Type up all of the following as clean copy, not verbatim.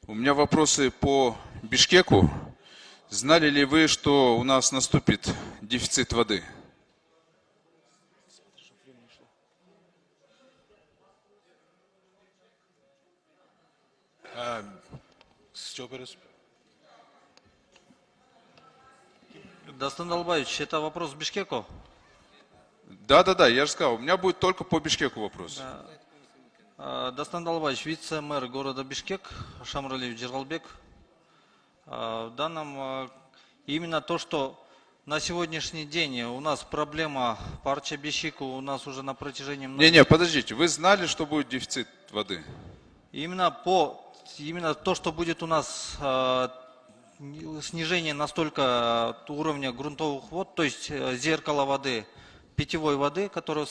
У меня вопросы по Бишкеку. Знали ли вы, что у нас наступит дефицит воды? Дастан Далбаевич, это вопрос Бишкеку? Да, я же сказал, у меня будет только по Бишкеку вопрос. Дастан Далбаевич, вице-мэр города Бишкек, Шамралиев Джергалбек. В данном именно то, что на сегодняшний день у нас проблема по Арчабишику у нас уже на протяжении Не, подождите, вы знали, что будет дефицит воды? Именно то, что будет у нас снижение настолько уровня грунтовых вод, то есть зеркало воды, питьевой воды, которая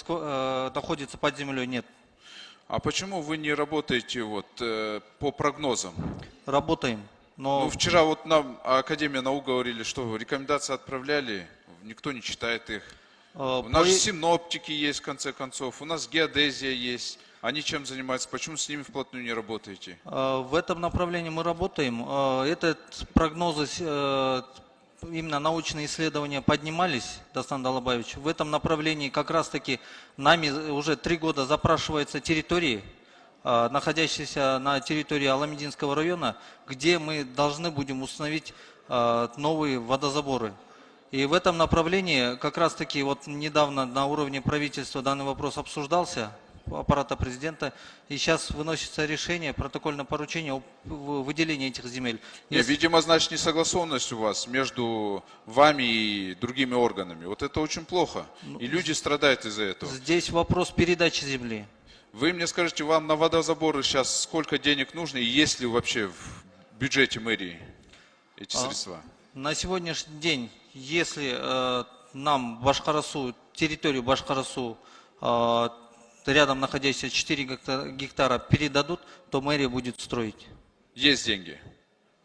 находится под землей, нет. А почему вы не работаете по прогнозам? Работаем. Но Ну, вчера вот нам Академия наук говорили, что рекомендации отправляли, никто не читает их. У нас же синоптики есть, в конце концов, у нас геодезия есть. Они чем занимаются? Почему с ними вплотную не работаете? В этом направлении мы работаем. Этот прогнозы, именно научные исследования поднимались, Дастан Далбаевич. В этом направлении как раз-таки нами уже 3 года запрашиваются территории, находящиеся на территории Аламединского района, где мы должны будем установить новые водозаборы. И в этом направлении как раз-таки вот недавно на уровне правительства данный вопрос обсуждался, аппарата президента, и сейчас выносится решение, протокольное поручение о выделении этих земель. Видимо, значит, несогласованность у вас между вами и другими органами. Вот это очень плохо. И люди страдают из-за этого. Здесь вопрос передачи земли. Вы мне скажите, вам на водозаборы сейчас сколько денег нужно, и есть ли вообще в бюджете мэрии эти средства? На сегодняшний день, если нам Башкорасу, территорию Башкорасу, рядом находящиеся 4 гектара передадут, то мэрия будет строить. Есть деньги?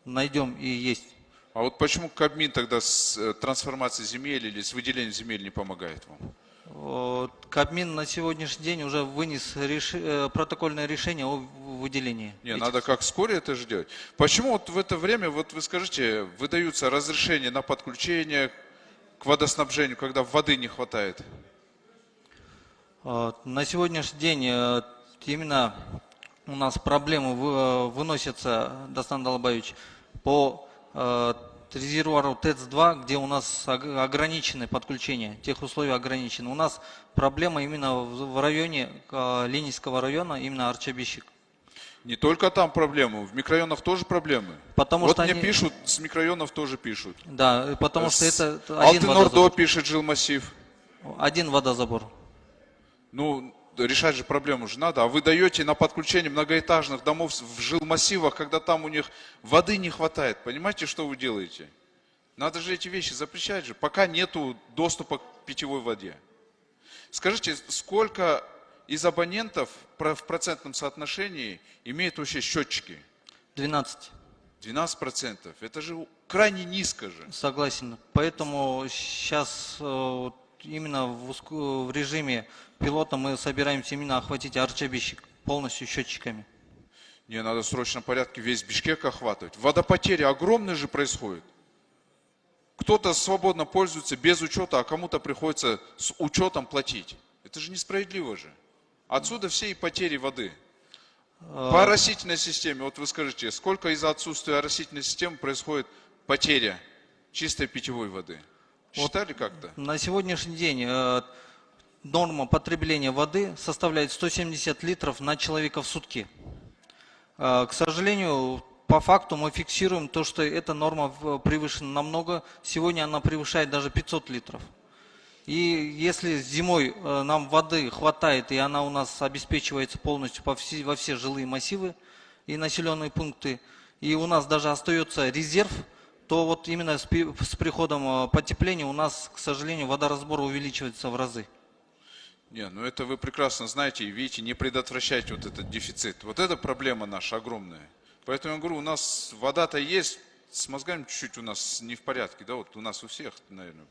Найдем и есть. А вот почему Кабмин тогда с трансформацией земель или с выделением земель не помогает вам? Кабмин на сегодняшний день уже вынес протокольное решение о выделении. Надо как вскоре это же делать. Почему вот в это время, вот вы скажите, выдаются разрешения на подключение к водоснабжению, когда воды не хватает? На сегодняшний день именно у нас проблемы выносятся, Дастан Далбаевич, по резервуару ТЭЦ-2, где у нас ограничены подключения, тех условий ограничены. У нас проблема именно в районе Ленинского района, именно Арчабишик. Не только там проблемы, в микрорайонах тоже проблемы. Потому вот что мне они... пишут, с микрорайонов тоже пишут. Да, потому что это один Алтын-Ордо водозабор. пишет жилмассив. Один водозабор. Ну, решать же проблему же надо. А вы даете на подключение многоэтажных домов в жилмассивах, когда там у них воды не хватает. Понимаете, что вы делаете? Надо же эти вещи запрещать же, пока нету доступа к питьевой воде. Скажите, сколько из абонентов в процентном соотношении имеют вообще счетчики? 12. 12%. Это же крайне низко же. Согласен. Поэтому сейчас именно в режиме пилота мы собираемся именно охватить Арчабишик полностью счетчиками. Не, надо в срочном порядке весь Бишкек охватывать. Водопотери огромные же происходят. Кто-то свободно пользуется без учета, а кому-то приходится с учетом платить. Это же несправедливо же. Отсюда все и потери воды. По оросительной системе, вот вы скажите, сколько из-за отсутствия оросительной системы происходит потеря чистой питьевой воды? Считали как-то? На сегодняшний день норма потребления воды составляет 170 литров на человека в сутки. К сожалению, по факту мы фиксируем то, что эта норма превышена намного. Сегодня она превышает даже 500 литров. И если зимой нам воды хватает, и она у нас обеспечивается полностью во все жилые массивы и населенные пункты, и у нас даже остается резерв, то вот именно с приходом потепления у нас, к сожалению, водоразбор увеличивается в разы. Не, ну это вы прекрасно знаете и видите, не предотвращайте вот этот дефицит. Вот это проблема наша огромная. Поэтому я говорю, у нас вода-то есть, с мозгами чуть-чуть у нас не в порядке, да, вот у нас у всех, наверное.